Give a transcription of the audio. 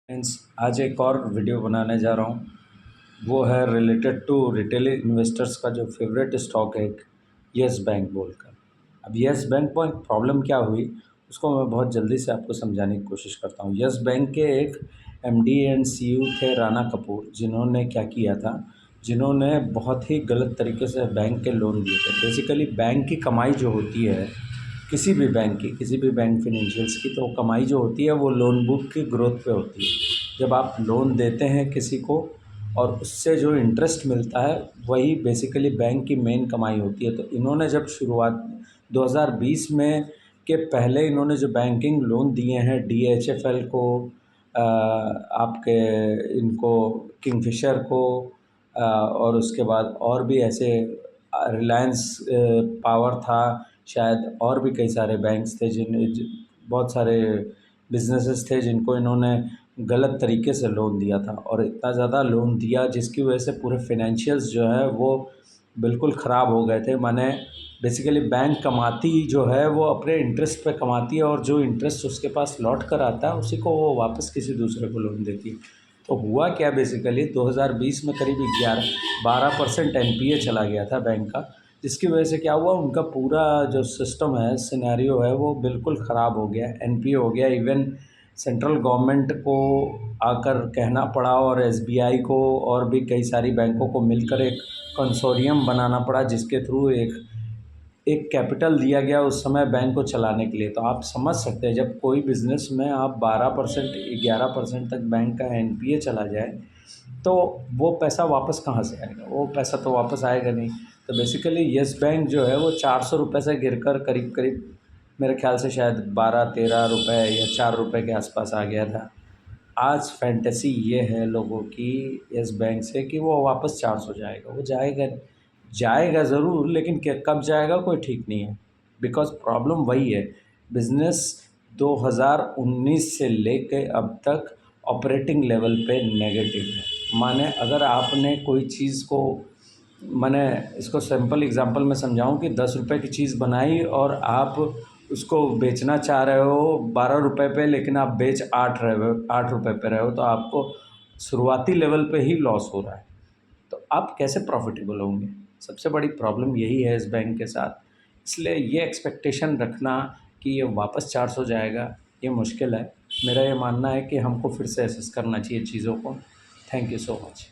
Friends, आज एक और वीडियो बनाने जा रहा हूँ। वो है रिलेटेड टू रिटेल इन्वेस्टर्स का जो फेवरेट स्टॉक है एक येस बैंक बोलकर। अब येस बैंक में प्रॉब्लम क्या हुई उसको मैं बहुत जल्दी से आपको समझाने की कोशिश करता हूँ। येस बैंक के एक एमडी एंड सीईओ थे राणा कपूर, जिन्होंने क्या किया था, जिन्होंने बहुत ही गलत तरीके से बैंक के लोन दिए थे। बेसिकली बैंक की कमाई जो होती है किसी भी बैंक की, किसी भी बैंक फिनेंशियल्स की, तो कमाई जो होती है वो लोन बुक की ग्रोथ पे होती है। जब आप लोन देते हैं किसी को और उससे जो इंटरेस्ट मिलता है वही बेसिकली बैंक की मेन कमाई होती है। तो इन्होंने जब शुरुआत 2020 में के पहले इन्होंने जो बैंकिंग लोन दिए हैं डीएचएफएल को, आपके इनको किंगफिशर को, और उसके बाद और भी ऐसे रिलायंस पावर था शायद, और भी कई सारे बैंक्स थे बहुत सारे बिजनेसेस थे जिनको इन्होंने गलत तरीके से लोन दिया था। और इतना ज़्यादा लोन दिया जिसकी वजह से पूरे फिनेंशियल्स जो है वो बिल्कुल ख़राब हो गए थे। माने बेसिकली बैंक कमाती जो है वो अपने इंटरेस्ट पे कमाती है, और जो इंटरेस्ट उसके पास लौट कर आता है उसी को वो वापस किसी दूसरे को लोन देती है। तो हुआ क्या, बेसिकली 2020 में करीब 11-12% एनपीए चला गया था बैंक का, जिसकी वजह से क्या हुआ, उनका पूरा जो सिस्टम है, सिनेरियो है, वो बिल्कुल ख़राब हो गया, एनपीए हो गया। इवन सेंट्रल गवर्नमेंट को आकर कहना पड़ा और एसबीआई को और भी कई सारी बैंकों को मिलकर एक कंसोर्टियम बनाना पड़ा, जिसके थ्रू एक एक कैपिटल दिया गया उस समय बैंक को चलाने के लिए। तो आप समझ सकते हैं जब कोई बिज़नेस में आप 12% 11% तक बैंक का एनपीए चला जाए तो वो पैसा वापस कहाँ से आएगा, वो पैसा तो वापस आएगा नहीं। तो बेसिकली येस बैंक जो है वो 400 रुपये से गिरकर करीब करीब मेरे ख्याल से शायद 12-13 रुपये या 4 रुपये के आसपास आ गया था। आज फैंटेसी ये है लोगों की येस बैंक से कि वो वापस 400 जाएगा, वो जाएगा नहीं। जाएगा ज़रूर, लेकिन कब जाएगा कोई ठीक नहीं है। बिकॉज़ प्रॉब्लम वही है, बिज़नेस 2019 से लेके अब तक ऑपरेटिंग लेवल पे नेगेटिव है। माने अगर आपने कोई चीज़ को, मैंने इसको सिंपल एग्जांपल में समझाऊं कि 10 रुपए की चीज़ बनाई और आप उसको बेचना चाह रहे हो 12 रुपए पे, लेकिन आप बेच 8 रुपए पे रहे हो, तो आपको शुरुआती लेवल पे ही लॉस हो रहा है। तो आप कैसे प्रॉफिटेबल होंगे? सबसे बड़ी प्रॉब्लम यही है इस बैंक के साथ। इसलिए ये एक्सपेक्टेशन रखना कि ये वापस 400 जाएगा, ये मुश्किल है। मेरा ये मानना है कि हमको फिर से असेस करना चाहिए चीज़ों को। Thank you so much.